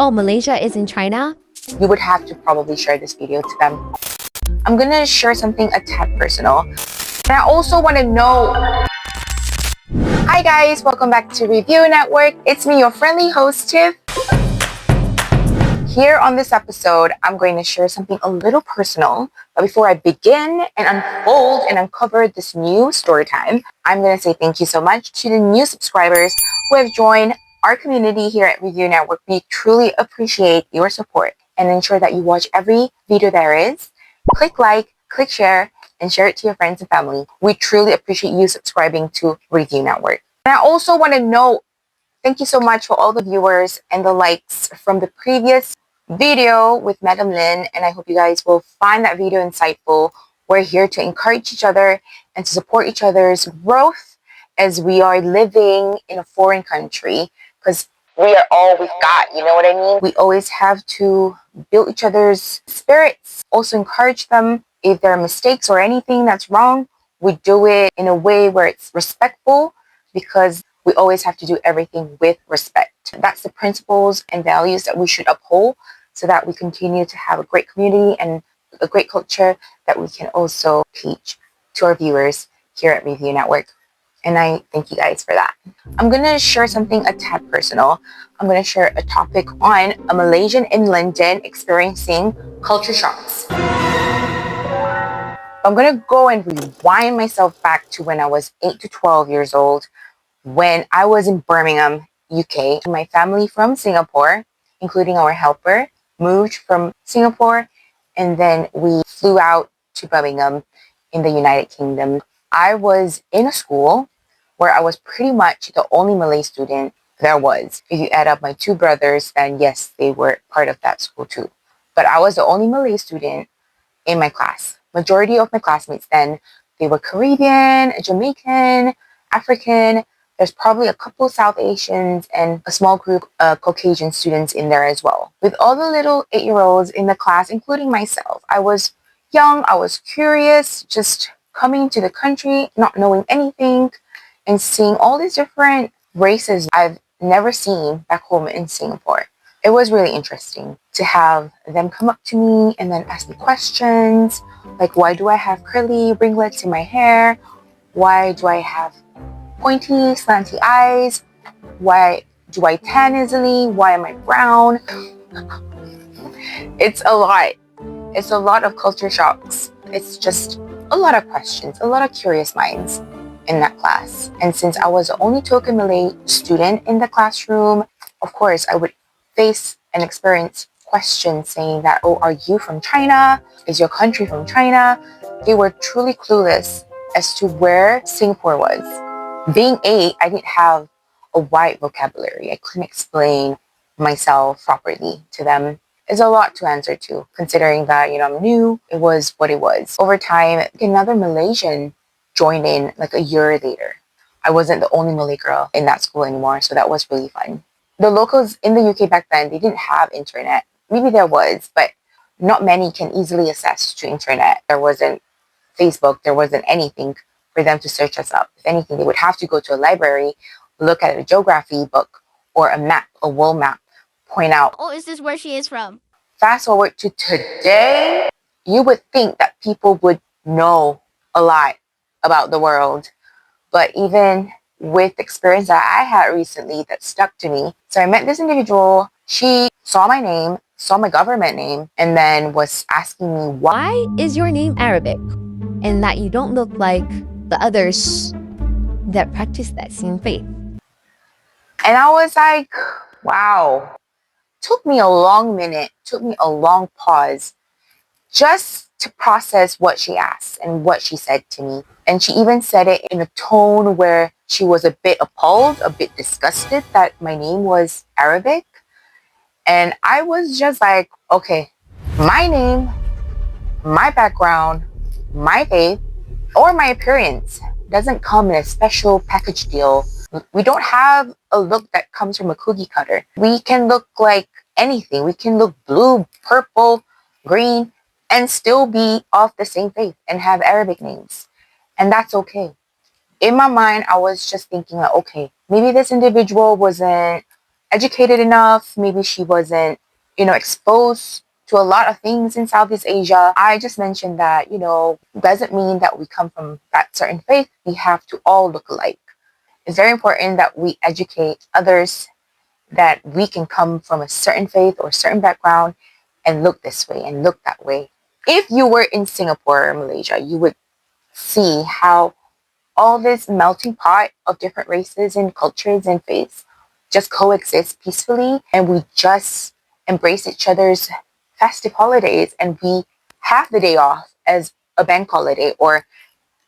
Oh, Malaysia is in China? You would have to probably share this video to them. I'm gonna share something a tad personal. And I also want to know... Hi guys, welcome back to Reviu Network. It's me, your friendly host, Tiff. Here on this episode, I'm going to share something a little personal. But before I begin and unfold and uncover this new story time, I'm going to say thank you so much to the new subscribers who have joined our community here at Reviu Network. We truly appreciate your support and ensure that you watch every video there is. Click like, click share, and share it to your friends and family. We truly appreciate you subscribing to Reviu Network. And I also want to know, thank you so much for all the viewers and the likes from the previous video with Madam Lin, and I hope you guys will find that video insightful. We're here to encourage each other and to support each other's growth as we are living in a foreign country, because we are all we've got, you know what I mean? We always have to build each other's spirits, also encourage them. If there are mistakes or anything that's wrong, we do it in a way where it's respectful, because we always have to do everything with respect. That's the principles and values that we should uphold so that we continue to have a great community and a great culture that we can also teach to our viewers here at Reviu Network. And I thank you guys for that. I'm going to share something a tad personal. I'm going to share a topic on a Malaysian in London experiencing culture shocks. I'm going to go and rewind myself back to when I was 8 to 12 years old, when I was in Birmingham, UK. My family from Singapore, including our helper, moved from Singapore, and then we flew out to Birmingham in the United Kingdom. I was in a school where I was pretty much the only Malay student there was. If you add up my two brothers, then yes, they were part of that school too. But I was the only Malay student in my class. Majority of my classmates then, they were Caribbean, Jamaican, African. There's probably a couple South Asians and a small group of Caucasian students in there as well. With all the little 8-year-olds in the class, including myself, I was young, I was curious, just coming to the country, not knowing anything, and seeing all these different races I've never seen back home in Singapore. It was really interesting to have them come up to me and then ask me questions, like why do I have curly ringlets in my hair? Why do I have pointy, slanty eyes? Why do I tan easily? Why am I brown? It's a lot. It's a lot of culture shocks. It's just a lot of questions, a lot of curious minds in that class. And since I was the only token Malay student in the classroom, of course, I would face and experience questions saying that, oh, are you from China? Is your country from China? They were truly clueless as to where Singapore was. Being 8, I didn't have a wide vocabulary. I couldn't explain myself properly to them. It's a lot to answer to, considering that, I'm new. It was what it was. Over time, another Malaysian joined in like a year later. I wasn't the only Malay girl in that school anymore, so that was really fun. The locals in the UK back then, they didn't have internet. Maybe there was, but not many can easily access to internet. There wasn't Facebook, there wasn't anything for them to search us up. If anything, they would have to go to a library, look at a geography book or a map, a world map, point out, Oh, is this where she is from? Fast forward to today, you would think that people would know a lot about the world. But even with the experience that I had recently that stuck to me. So I met this individual. She saw my name, saw my government name, and then was asking me Why is your name Arabic? And that you don't look like the others that practice that same faith. And I was like, wow. Took me a long minute, took me a long pause just to process what she asked and what she said to me. And she even said it in a tone where she was a bit appalled, a bit disgusted that my name was Arabic. And I was just like, okay, my name, my background, my faith, or my appearance doesn't come in a special package deal. We don't have a look that comes from a cookie cutter. We can look like anything. We can look blue, purple, green, and still be of the same faith and have Arabic names. And that's okay. In my mind, I was just thinking, like, okay, maybe this individual wasn't educated enough. Maybe she wasn't, exposed to a lot of things in Southeast Asia. I just mentioned that, doesn't mean that we come from that certain faith. We have to all look alike. It's very important that we educate others that we can come from a certain faith or certain background and look this way and look that way. If you were in Singapore or Malaysia, you would see how all this melting pot of different races and cultures and faiths just coexist peacefully, and we just embrace each other's festive holidays, and we have the day off as a bank holiday or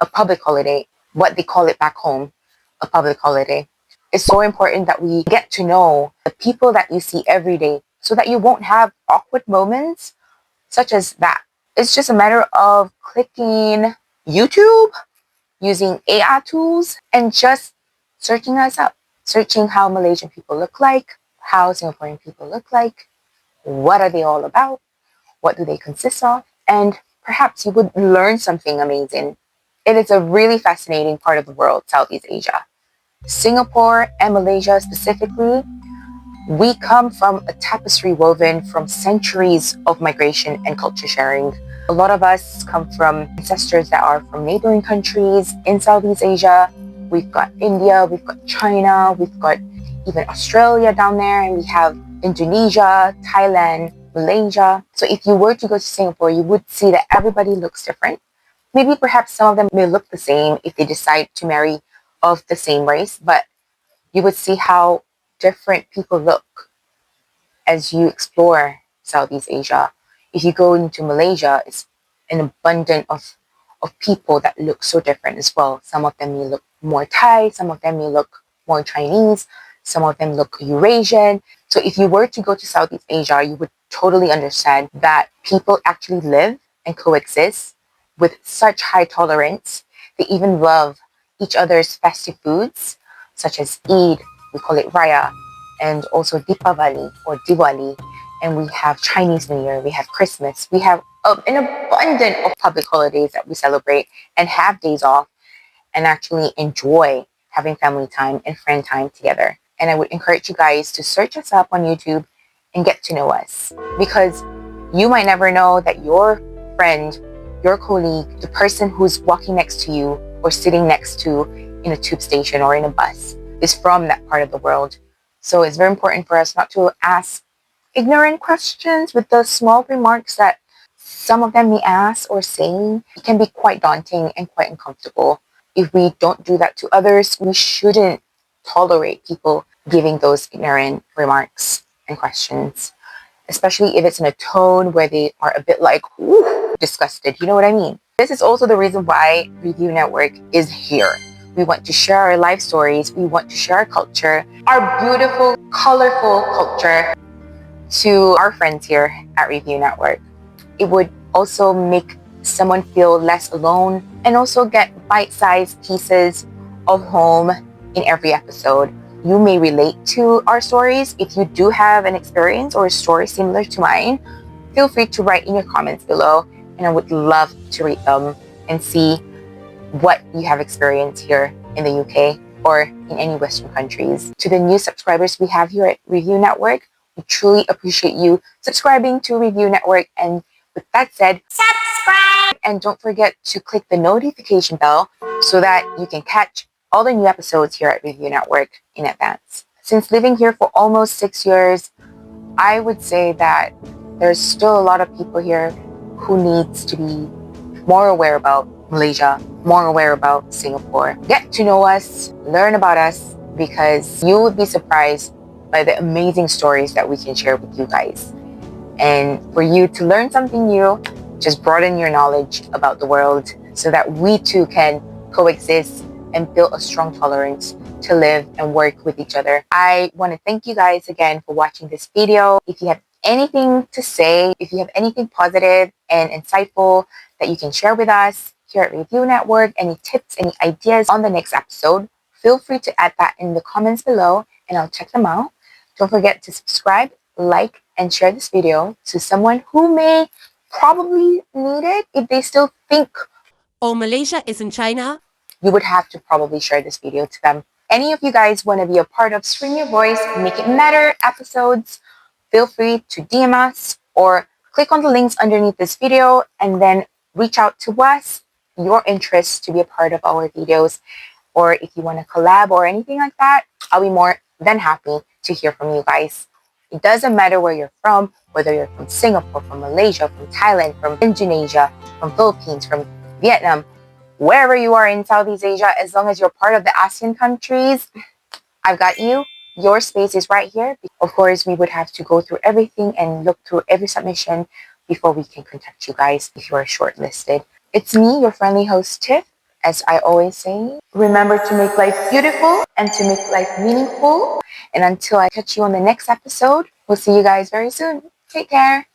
a public holiday, what they call it back home, a public holiday. It's so important that we get to know the people that you see every day so that you won't have awkward moments such as that. It's just a matter of clicking YouTube, using AI tools, and just searching us up, searching how Malaysian people look like, how Singaporean people look like, what are they all about, what do they consist of, and perhaps you would learn something amazing. It is a really fascinating part of the world, Southeast Asia. Singapore and Malaysia specifically, we come from a tapestry woven from centuries of migration and culture sharing. A lot of us come from ancestors that are from neighboring countries in Southeast Asia. We've got India, we've got China, we've got even Australia down there, and we have Indonesia, Thailand, Malaysia. So if you were to go to Singapore, you would see that everybody looks different. Maybe perhaps some of them may look the same if they decide to marry of the same race, but you would see how different people look as you explore Southeast Asia. If you go into Malaysia, it's an abundance of people that look so different as well. Some of them may look more Thai, some of them may look more Chinese, some of them look Eurasian. So if you were to go to Southeast Asia, you would totally understand that people actually live and coexist with such high tolerance. They even love each other's festive foods, such as Eid, we call it Raya, and also Deepavali or Diwali. And we have Chinese New Year, we have Christmas, we have an abundance of public holidays that we celebrate and have days off and actually enjoy having family time and friend time together. And I would encourage you guys to search us up on YouTube and get to know us, because you might never know that your friend, your colleague, the person who's walking next to you or sitting next to in a tube station or in a bus is from that part of the world. So it's very important for us not to ask ignorant questions with the small remarks that some of them may ask or say. It can be quite daunting and quite uncomfortable. If we don't do that to others, we shouldn't tolerate people giving those ignorant remarks and questions, especially if it's in a tone where they are a bit like, ooh, disgusted. You know what I mean? This is also the reason why Reviu Network is here. We want to share our life stories. We want to share our culture, our beautiful, colorful culture to our friends here at Reviu Network. It would also make someone feel less alone and also get bite-sized pieces of home in every episode. You may relate to our stories. If you do have an experience or a story similar to mine, feel free to write in your comments below, and I would love to read them and see what you have experienced here in the UK or in any Western countries. To the new subscribers we have here at Reviu Network, we truly appreciate you subscribing to Reviu Network. And with that said, subscribe! And don't forget to click the notification bell so that you can catch all the new episodes here at Reviu Network in advance. Since living here for almost 6 years, I would say that there's still a lot of people here who needs to be more aware about Malaysia, more aware about Singapore. Get to know us, learn about us, because you would be surprised by the amazing stories that we can share with you guys. And for you to learn something new, just broaden your knowledge about the world so that we too can coexist and build a strong tolerance to live and work with each other. I want to thank you guys again for watching this video. If you have anything to say, if you have anything positive and insightful that you can share with us here at Reviu Network, any tips, any ideas on the next episode, feel free to add that in the comments below and I'll check them out. Don't forget to subscribe, like, and share this video to someone who may probably need it. If they still think, oh, Malaysia is in China, you would have to probably share this video to them. any of you guys want to be a part of Stream Your Voice, Make It Matter episodes, feel free to DM us or click on the links underneath this video and then reach out to us, your interests to be a part of our videos. Or if you want to collab or anything like that, I'll be more than happy to hear from you guys. It doesn't matter where you're from, whether you're from Singapore, from Malaysia, from Thailand, from Indonesia, from Philippines, from Vietnam, wherever you are in Southeast Asia, as long as you're part of the ASEAN countries, I've got you. Your space is right here. Of course, we would have to go through everything and look through every submission before we can contact you guys if you are shortlisted. It's me, your friendly host, Tiff. As I always say, remember to make life beautiful and to make life meaningful. And until I catch you on the next episode, we'll see you guys very soon. Take care.